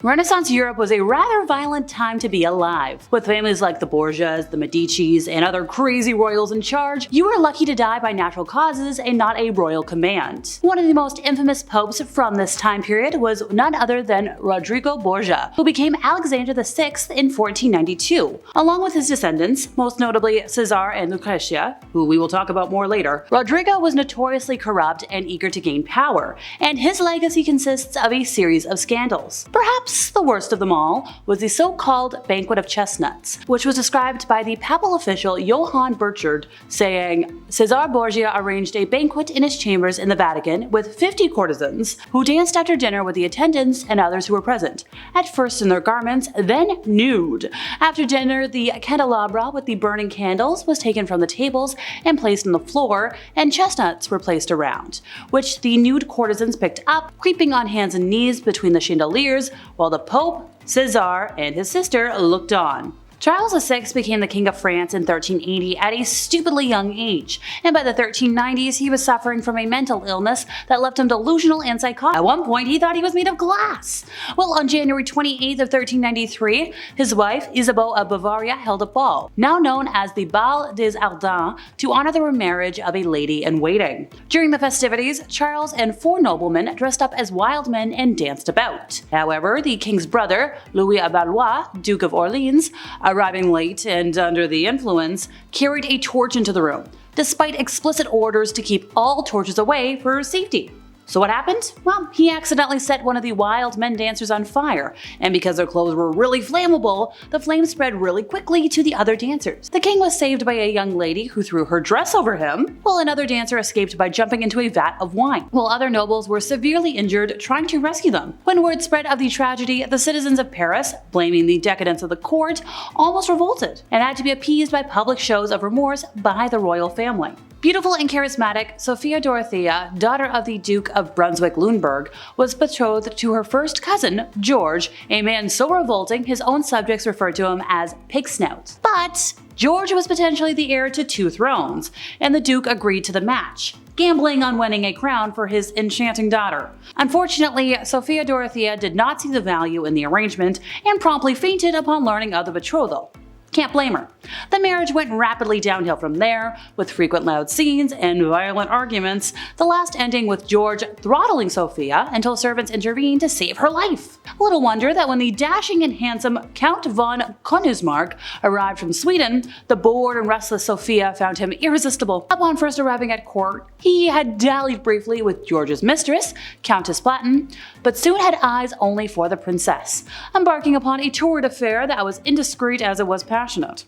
Renaissance Europe was a rather violent time to be alive. With families like the Borgias, the Medicis, and other crazy royals in charge, you were lucky to die by natural causes and not a royal command. One of the most infamous popes from this time period was none other than Rodrigo Borgia, who became Alexander VI in 1492. Along with his descendants, most notably Cesare and Lucrezia, who we will talk about more later, Rodrigo was notoriously corrupt and eager to gain power, and his legacy consists of a series of scandals. Perhaps the worst of them all was the so-called Banquet of Chestnuts, which was described by the papal official Johann Burchard, saying, Cesare Borgia arranged a banquet in his chambers in the Vatican with 50 courtesans, who danced after dinner with the attendants and others who were present, at first in their garments, then nude. After dinner, the candelabra with the burning candles was taken from the tables and placed on the floor, and chestnuts were placed around, which the nude courtesans picked up, creeping on hands and knees between the chandeliers, while the Pope, Cesare, and his sister looked on. Charles VI became the King of France in 1380 at a stupidly young age, and by the 1390s he was suffering from a mental illness that left him delusional and psychotic. At one point he thought he was made of glass. Well, on January 28th of 1393, his wife, Isabeau of Bavaria, held a ball, now known as the Bal des Ardents, to honor the remarriage of a lady-in-waiting. During the festivities, Charles and 4 noblemen dressed up as wild men and danced about. However, the king's brother, Louis of Valois, Duke of Orleans, arriving late and under the influence, carried a torch into the room, despite explicit orders to keep all torches away for safety. So what happened? Well, he accidentally set one of the wild men dancers on fire, and because their clothes were really flammable, the flames spread really quickly to the other dancers. The king was saved by a young lady who threw her dress over him, while another dancer escaped by jumping into a vat of wine, while other nobles were severely injured trying to rescue them. When word spread of the tragedy, the citizens of Paris, blaming the decadence of the court, almost revolted, and had to be appeased by public shows of remorse by the royal family. Beautiful and charismatic, Sophia Dorothea, daughter of the Duke of Brunswick-Luneburg, was betrothed to her first cousin, George, a man so revolting his own subjects referred to him as pig snouts. But George was potentially the heir to 2 thrones, and the Duke agreed to the match, gambling on winning a crown for his enchanting daughter. Unfortunately, Sophia Dorothea did not see the value in the arrangement and promptly fainted upon learning of the betrothal. Can't blame her. The marriage went rapidly downhill from there, with frequent loud scenes and violent arguments, the last ending with George throttling Sophia until servants intervened to save her life. Little wonder that when the dashing and handsome Count von Königsmarck arrived from Sweden, the bored and restless Sophia found him irresistible. Upon first arriving at court, he had dallied briefly with George's mistress, Countess Platen, but soon had eyes only for the princess, embarking upon a torrid affair that was indiscreet as it was passionate.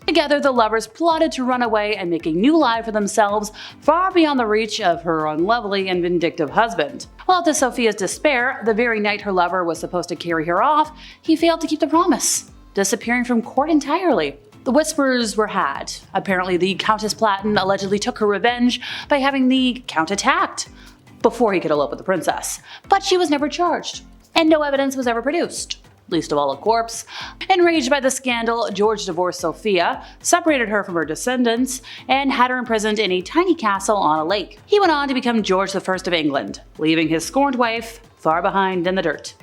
Together, the lovers plotted to run away and make a new life for themselves, far beyond the reach of her unlovely and vindictive husband. While to Sophia's despair, the very night her lover was supposed to carry her off, he failed to keep the promise, disappearing from court entirely. The whispers were had. Apparently, the Countess Platen allegedly took her revenge by having the Count attacked before he could elope with the princess, but she was never charged, and no evidence was ever produced, least of all a corpse. Enraged by the scandal, George divorced Sophia, separated her from her descendants, and had her imprisoned in a tiny castle on a lake. He went on to become George I of England, leaving his scorned wife far behind in the dirt.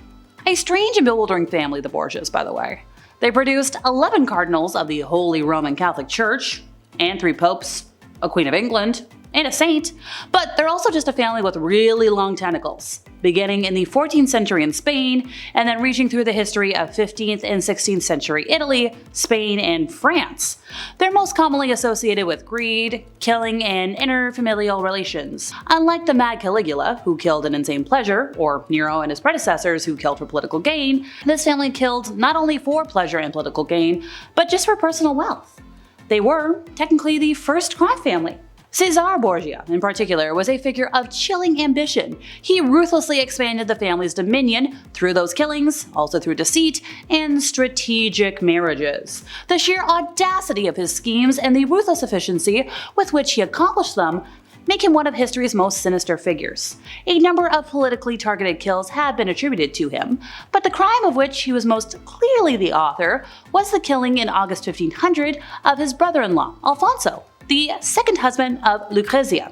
A strange and bewildering family, the Borgias, by the way. They produced 11 cardinals of the Holy Roman Catholic Church, and 3 popes, a Queen of England, and a saint, but they're also just a family with really long tentacles, beginning in the 14th century in Spain and then reaching through the history of 15th and 16th century Italy, Spain, and France. They're most commonly associated with greed, killing, and interfamilial relations. Unlike the mad Caligula, who killed in insane pleasure, or Nero and his predecessors who killed for political gain, this family killed not only for pleasure and political gain, but just for personal wealth. They were, technically, the first crime family. Cesare Borgia, in particular, was a figure of chilling ambition. He ruthlessly expanded the family's dominion through those killings, also through deceit, and strategic marriages. The sheer audacity of his schemes and the ruthless efficiency with which he accomplished them make him one of history's most sinister figures. A number of politically targeted kills have been attributed to him, but the crime of which he was most clearly the author was the killing in August 1500 of his brother-in-law, Alfonso, the second husband of Lucrezia.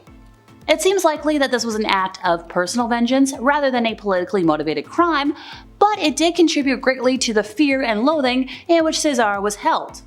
It seems likely that this was an act of personal vengeance rather than a politically motivated crime, but it did contribute greatly to the fear and loathing in which Cesare was held.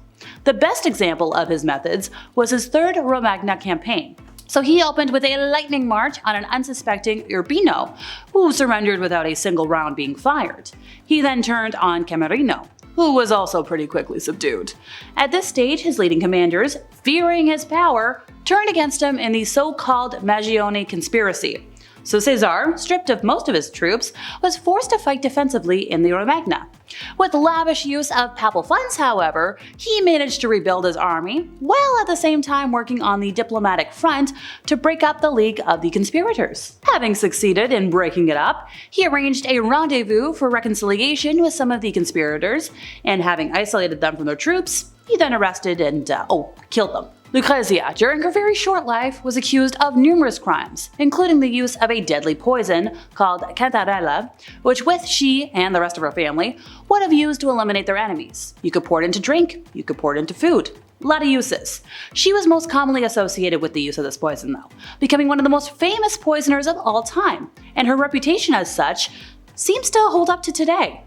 The best example of his methods was his third Romagna campaign. So he opened with a lightning march on an unsuspecting Urbino, who surrendered without a single round being fired. He then turned on Camerino, who was also pretty quickly subdued. At this stage, his leading commanders, fearing his power, turned against him in the so-called Magione conspiracy. So Cesare, stripped of most of his troops, was forced to fight defensively in the Romagna. With lavish use of papal funds, however, he managed to rebuild his army, while at the same time working on the diplomatic front to break up the League of the Conspirators. Having succeeded in breaking it up, he arranged a rendezvous for reconciliation with some of the conspirators, and having isolated them from their troops, he then arrested and killed them. Lucrezia, during her very short life, was accused of numerous crimes, including the use of a deadly poison called cantarella, which she and the rest of her family would have used to eliminate their enemies. You could pour it into drink, you could pour it into food. A lot of uses. She was most commonly associated with the use of this poison though, becoming one of the most famous poisoners of all time, and her reputation as such seems to hold up to today.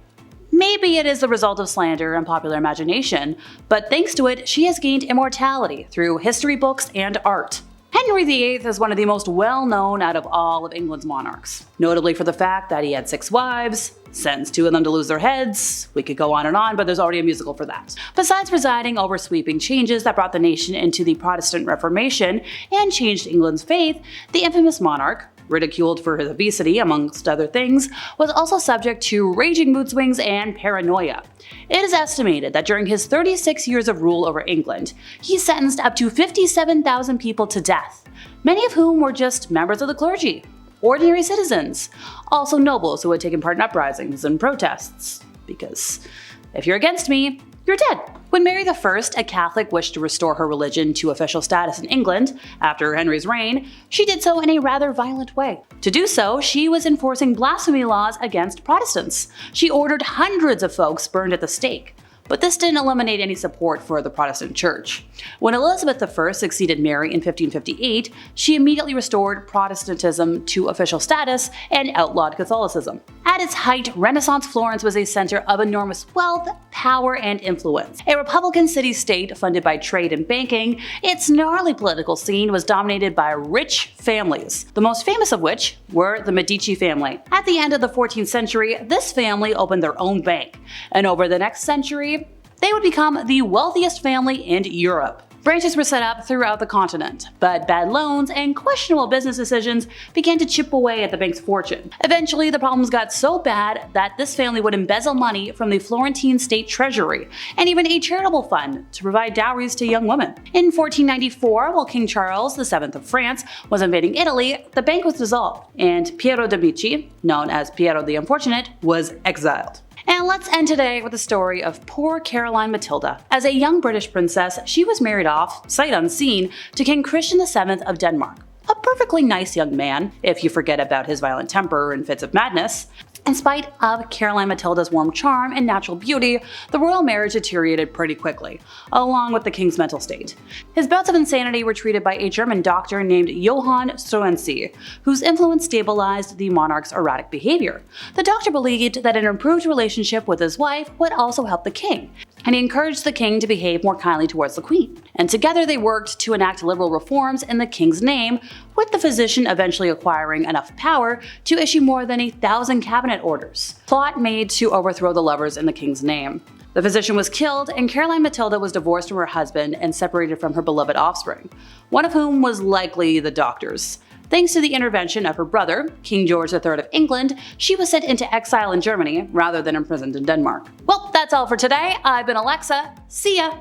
Maybe it is the result of slander and popular imagination, but thanks to it, she has gained immortality through history books and art. Henry VIII is one of the most well-known out of all of England's monarchs, notably for the fact that he had 6 wives, sentenced 2 of them to lose their heads. We could go on, but there's already a musical for that. Besides presiding over sweeping changes that brought the nation into the Protestant Reformation and changed England's faith, the infamous monarch, ridiculed for his obesity amongst other things, was also subject to raging mood swings and paranoia. It is estimated that during his 36 years of rule over England, he sentenced up to 57,000 people to death, many of whom were just members of the clergy, ordinary citizens, also nobles who had taken part in uprisings and protests, because if you're against me, you're dead. When Mary I, a Catholic, wished to restore her religion to official status in England after Henry's reign, she did so in a rather violent way. To do so, she was enforcing blasphemy laws against Protestants. She ordered hundreds of folks burned at the stake. But this didn't eliminate any support for the Protestant Church. When Elizabeth I succeeded Mary in 1558, she immediately restored Protestantism to official status and outlawed Catholicism. At its height, Renaissance Florence was a center of enormous wealth, power, and influence. A Republican city-state funded by trade and banking, its gnarly political scene was dominated by rich families, the most famous of which were the Medici family. At the end of the 14th century, this family opened their own bank, and over the next century, they would become the wealthiest family in Europe. Branches were set up throughout the continent, but bad loans and questionable business decisions began to chip away at the bank's fortune. Eventually, the problems got so bad that this family would embezzle money from the Florentine state treasury and even a charitable fund to provide dowries to young women. In 1494, while King Charles VII of France was invading Italy, the bank was dissolved, and Piero de' Medici, known as Piero the Unfortunate, was exiled. And let's end today with the story of poor Caroline Matilda. As a young British princess, she was married off, sight unseen, to King Christian VII of Denmark. A perfectly nice young man, if you forget about his violent temper and fits of madness. In spite of Caroline Matilda's warm charm and natural beauty, the royal marriage deteriorated pretty quickly, along with the king's mental state. His bouts of insanity were treated by a German doctor named Johann Struensee, whose influence stabilized the monarch's erratic behavior. The doctor believed that an improved relationship with his wife would also help the king, and he encouraged the king to behave more kindly towards the queen. And together they worked to enact liberal reforms in the king's name, with the physician eventually acquiring enough power to issue more than 1,000 cabinet orders. Plot made to overthrow the lovers in the king's name. The physician was killed, and Caroline Matilda was divorced from her husband and separated from her beloved offspring, one of whom was likely the doctor's. Thanks to the intervention of her brother, King George III of England, she was sent into exile in Germany rather than imprisoned in Denmark. Well, that's all for today. I've been Alexa. See ya!